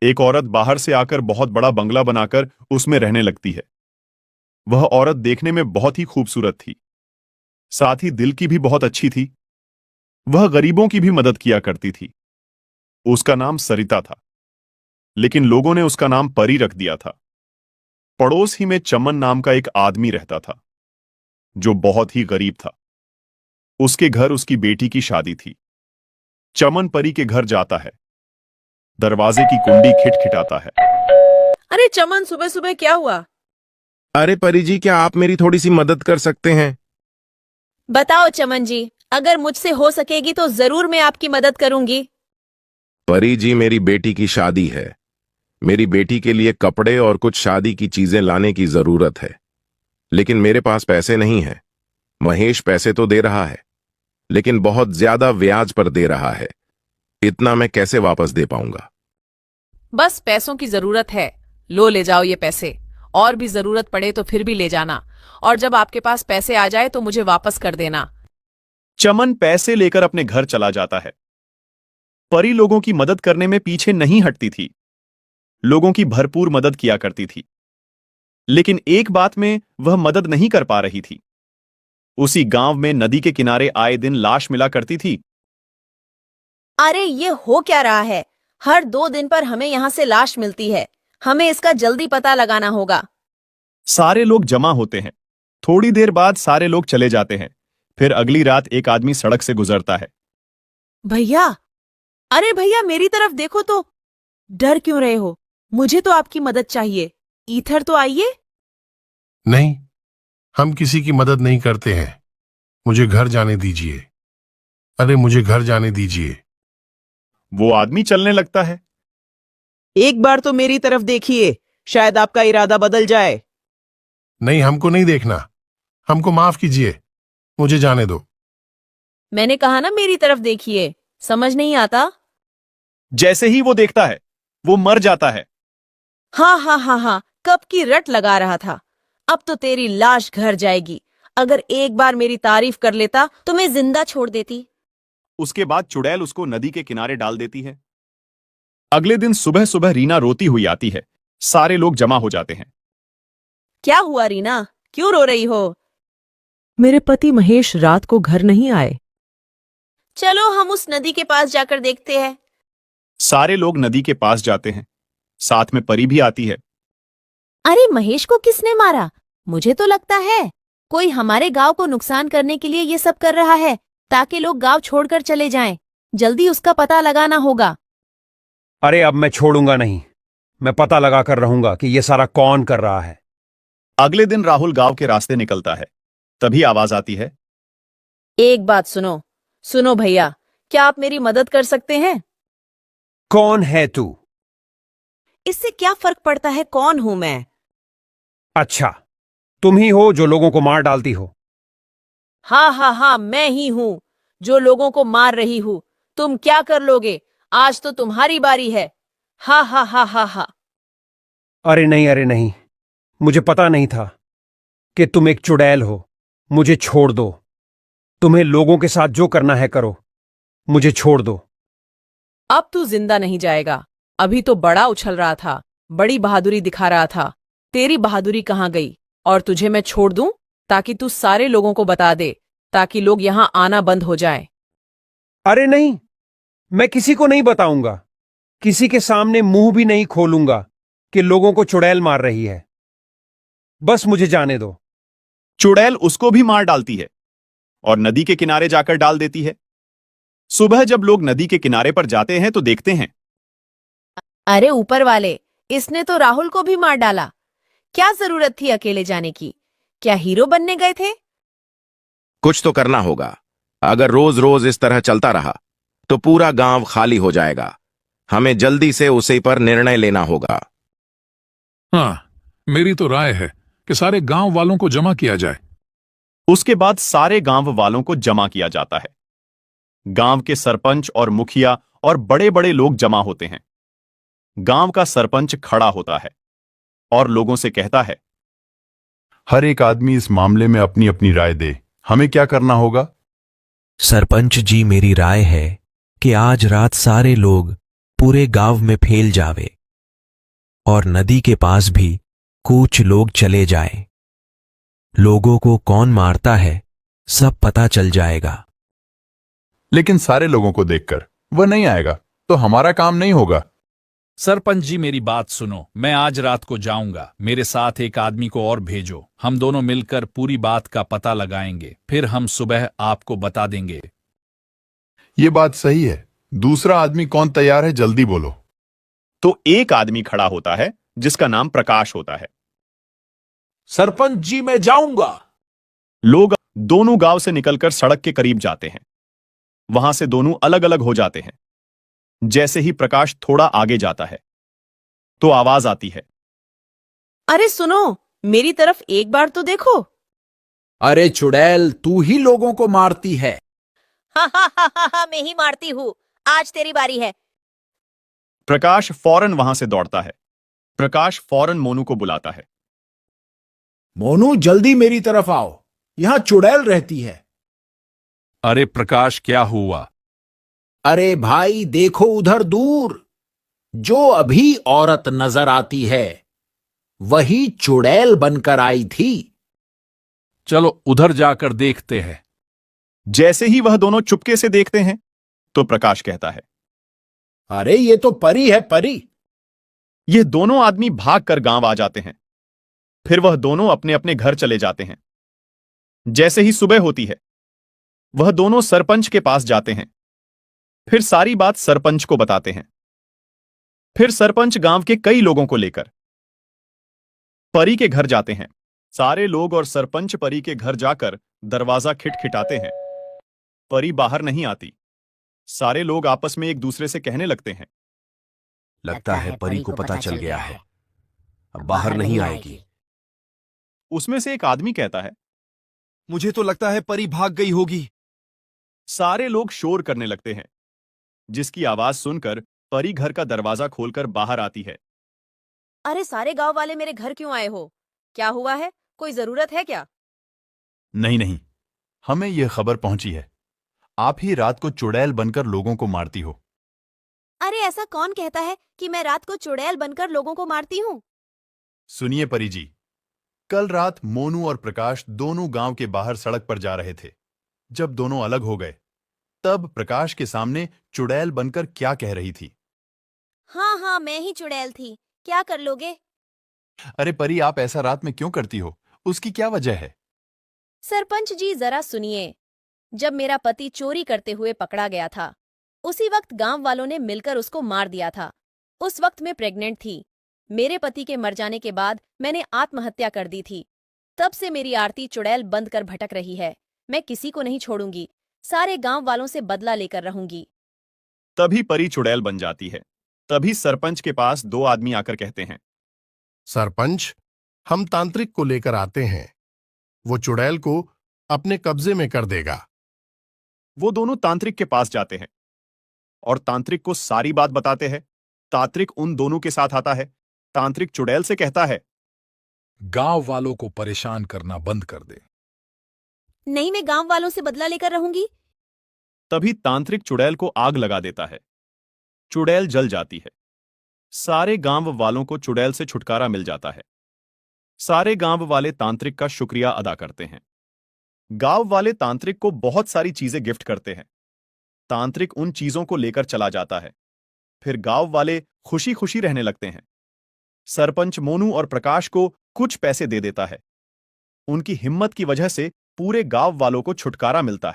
एक औरत बाहर से आकर बहुत बड़ा बंगला बनाकर उसमें रहने लगती है। वह औरत देखने में बहुत ही खूबसूरत थी, साथ ही दिल की भी बहुत अच्छी थी। वह गरीबों की भी मदद किया करती थी। उसका नाम सरिता था, लेकिन लोगों ने उसका नाम परी रख दिया था। पड़ोस ही में चमन नाम का एक आदमी रहता था, जो बहुत ही गरीब था। उसके घर उसकी बेटी की शादी थी। चमन परी के घर जाता है। दरवाजे की कुंडी खिटखिटाता है। अरे चमन, सुबह सुबह क्या हुआ? अरे परी जी, क्या आप मेरी थोड़ी सी मदद कर सकते हैं? बताओ चमन जी, अगर मुझसे हो सकेगी तो जरूर मैं आपकी मदद करूंगी। परी जी, मेरी बेटी की शादी है। मेरी बेटी के लिए कपड़े और कुछ शादी की चीजें लाने की जरूरत है, लेकिन मेरे पास पैसे नहीं है। महेश पैसे तो दे रहा है, लेकिन बहुत ज्यादा ब्याज पर दे रहा है। इतना मैं कैसे वापस दे पाऊंगा? बस पैसों की जरूरत है, लो ले जाओ ये पैसे। और भी जरूरत पड़े तो फिर भी ले जाना, और जब आपके पास पैसे आ जाए तो मुझे वापस कर देना। चमन पैसे लेकर अपने घर चला जाता है। परी लोगों की मदद करने में पीछे नहीं हटती थी। लोगों की भरपूर मदद किया करती थी, लेकिन एक बात में वह मदद नहीं कर पा रही थी। उसी गांव में नदी के किनारे आए दिन लाश मिला करती थी। अरे ये हो क्या रहा है? हर 2 दिन पर हमें यहाँ से लाश मिलती है। हमें इसका जल्दी पता लगाना होगा। सारे लोग जमा होते हैं। थोड़ी देर बाद सारे लोग चले जाते हैं। फिर अगली रात एक आदमी सड़क से गुजरता है। भैया, अरे भैया मेरी तरफ देखो तो। डर क्यों रहे हो? मुझे तो आपकी मदद चाहिए। इधर तो आइए। नहीं, हम किसी की मदद नहीं करते हैं। मुझे घर जाने दीजिए। अरे मुझे घर जाने दीजिए। वो आदमी चलने लगता है। एक बार तो मेरी तरफ देखिए, शायद आपका इरादा बदल जाए। नहीं, हमको नहीं देखना। हमको माफ कीजिए, मुझे जाने दो। मैंने कहा ना मेरी तरफ देखिए, समझ नहीं आता? जैसे ही वो देखता है, वो मर जाता है। हाँ हाँ हाँ हाँ, कब की रट लगा रहा था। अब तो तेरी लाश घर जाएगी। अगर एक बार मेरी तारीफ कर लेता तो मैं जिंदा छोड़ देती। उसके बाद चुड़ैल उसको नदी के किनारे डाल देती है। अगले दिन सुबह सुबह रीना रोती हुई आती है। सारे लोग जमा हो जाते हैं। क्या हुआ रीना, क्यों रो रही हो? मेरे पति महेश रात को घर नहीं आए। चलो हम उस नदी के पास जाकर देखते हैं। सारे लोग नदी के पास जाते हैं। साथ में परी भी आती है। अरे महेश को किसने मारा? मुझे तो लगता है कोई हमारे गांव को नुकसान करने के लिए ये सब कर रहा है, ताकि लोग गांव छोड़कर चले जाएं। जल्दी उसका पता लगाना होगा। अरे अब मैं छोड़ूंगा नहीं। मैं पता लगा कर रहूंगा कि ये सारा कौन कर रहा है। अगले दिन राहुल गांव के रास्ते निकलता है। तभी आवाज आती है। एक बात सुनो। सुनो भैया, क्या आप मेरी मदद कर सकते हैं? कौन है तू? इससे क्या फर्क पड़ता है कौन हूं मैं? अच्छा, तुम ही हो जो लोगों को मार डालती हो। हाँ हाँ हाँ, मैं ही हूं जो लोगों को मार रही हूं। तुम क्या कर लोगे? आज तो तुम्हारी बारी है। हा हा हा हा हा। अरे नहीं, मुझे पता नहीं था कि तुम एक चुड़ैल हो। मुझे छोड़ दो। तुम्हें लोगों के साथ जो करना है करो। मुझे छोड़ दो। अब तू जिंदा नहीं जाएगा। अभी तो बड़ा उछल रहा था, बड़ी बहादुरी दिखा रहा था। तेरी बहादुरी कहाँ गई? और तुझे मैं छोड़ दूं ताकि तू सारे लोगों को बता दे, ताकि लोग यहां आना बंद हो जाए। अरे नहीं, मैं किसी को नहीं बताऊंगा। किसी के सामने मुंह भी नहीं खोलूंगा कि लोगों को चुड़ैल मार रही है। बस मुझे जाने दो। चुड़ैल उसको भी मार डालती है और नदी के किनारे जाकर डाल देती है। सुबह जब लोग नदी के किनारे पर जाते हैं तो देखते हैं। अरे ऊपर वाले, इसने तो राहुल को भी मार डाला। क्या जरूरत थी अकेले जाने की? क्या हीरो बनने गए थे? कुछ तो करना होगा। अगर रोज रोज इस तरह चलता रहा तो पूरा गांव खाली हो जाएगा। हमें जल्दी से उसी पर निर्णय लेना होगा। हाँ, मेरी तो राय है कि सारे गांव वालों को जमा किया जाए। उसके बाद सारे गांव वालों को जमा किया जाता है। गांव के सरपंच और मुखिया और बड़े बड़े लोग जमा होते हैं। गांव का सरपंच खड़ा होता है और लोगों से कहता है, हर एक आदमी इस मामले में अपनी अपनी राय दे। हमें क्या करना होगा? सरपंच जी, मेरी राय है कि आज रात सारे लोग पूरे गांव में फैल जावे और नदी के पास भी कुछ लोग चले जाएं। लोगों को कौन मारता है सब पता चल जाएगा। लेकिन सारे लोगों को देखकर वह नहीं आएगा तो हमारा काम नहीं होगा। सरपंच जी मेरी बात सुनो, मैं आज रात को जाऊंगा, मेरे साथ एक आदमी को और भेजो, हम दोनों मिलकर पूरी बात का पता लगाएंगे, फिर हम सुबह आपको बता देंगे। ये बात सही है। दूसरा आदमी कौन तैयार है, जल्दी बोलो। तो एक आदमी खड़ा होता है जिसका नाम प्रकाश होता है। सरपंच जी मैं जाऊंगा। लोग दोनों गांव से निकलकर सड़क के करीब जाते हैं। वहां से दोनों अलग अलग हो जाते हैं। जैसे ही प्रकाश थोड़ा आगे जाता है तो आवाज आती है, अरे सुनो, मेरी तरफ एक बार तो देखो। अरे चुड़ैल, तू ही लोगों को मारती है। हा, मैं ही मारती हूँ। आज तेरी बारी है। प्रकाश फौरन वहां से दौड़ता है। प्रकाश फौरन मोनू को बुलाता है। मोनू जल्दी मेरी तरफ आओ, यहां चुड़ैल रहती है। अरे प्रकाश, क्या हुआ? अरे भाई देखो उधर दूर, जो अभी औरत नजर आती है वही चुड़ैल बनकर आई थी। चलो उधर जाकर देखते हैं। जैसे ही वह दोनों चुपके से देखते हैं तो प्रकाश कहता है, अरे ये तो परी है, परी। ये दोनों आदमी भागकर गांव आ जाते हैं। फिर वह दोनों अपने अपने घर चले जाते हैं। जैसे ही सुबह होती है वह दोनों सरपंच के पास जाते हैं। फिर सारी बात सरपंच को बताते हैं। फिर सरपंच गांव के कई लोगों को लेकर परी के घर जाते हैं। सारे लोग और सरपंच परी के घर जाकर दरवाजा खिटखिटाते हैं। परी बाहर नहीं आती। सारे लोग आपस में एक दूसरे से कहने लगते हैं, लगता है परी को पता चल गया है, अब बाहर नहीं आएगी। उसमें से एक आदमी कहता है, मुझे तो लगता है परी भाग गई होगी। सारे लोग शोर करने लगते हैं, जिसकी आवाज सुनकर परी घर का दरवाजा खोलकर बाहर आती है। अरे सारे गांव वाले मेरे घर क्यों आए हो? क्या हुआ है? कोई जरूरत है क्या? नहीं नहीं, हमें यह खबर पहुंची है, आप ही रात को चुड़ैल बनकर लोगों को मारती हो। अरे ऐसा कौन कहता है कि मैं रात को चुड़ैल बनकर लोगों को मारती हूँ? सुनिए परी जी, कल रात मोनू और प्रकाश दोनों गांव के बाहर सड़क पर जा रहे थे। जब दोनों अलग हो गए तब प्रकाश के सामने चुड़ैल बनकर क्या कह रही थी। हाँ, मैं ही चुड़ैल थी। क्या कर लोगे? अरे परी, आप ऐसा रात में क्यों करती हो? उसकी क्या वजह है? सरपंच जी जरा सुनिए। जब मेरा पति चोरी करते हुए पकड़ा गया था, उसी वक्त गांव वालों ने मिलकर उसको मार दिया था। उस वक्त मैं प्रेग्नेंट थी। मेरे पति के मर जाने के बाद मैंने आत्महत्या कर दी थी। तब से मेरी आरती चुड़ैल बंद कर भटक रही है। मैं किसी को नहीं छोड़ूंगी, सारे गांव वालों से बदला लेकर रहूंगी। तभी परी चुड़ैल बन जाती है। तभी सरपंच के पास दो आदमी आकर कहते हैं, सरपंच, हम तांत्रिक को लेकर आते हैं, वो चुड़ैल को अपने कब्जे में कर देगा। वो दोनों तांत्रिक के पास जाते हैं और तांत्रिक को सारी बात बताते हैं। तांत्रिक उन दोनों के साथ आता है। तांत्रिक चुड़ैल से कहता है, गांव वालों को परेशान करना बंद कर दे। नहीं, मैं गांव वालों से बदला लेकर रहूंगी। तभी तांत्रिक चुड़ैल को आग लगा देता है। चुड़ैल जल जाती है। सारे गांव वालों को चुड़ैल से छुटकारा मिल जाता है। सारे गांव वाले तांत्रिक का शुक्रिया अदा करते हैं। गांव वाले तांत्रिक को बहुत सारी चीजें गिफ्ट करते हैं। तांत्रिक उन चीजों को लेकर चला जाता है। फिर गांव वाले खुशी खुशी रहने लगते हैं। सरपंच मोनू और प्रकाश को कुछ पैसे दे देता है। उनकी हिम्मत की वजह से पूरे गांव वालों को छुटकारा मिलता है।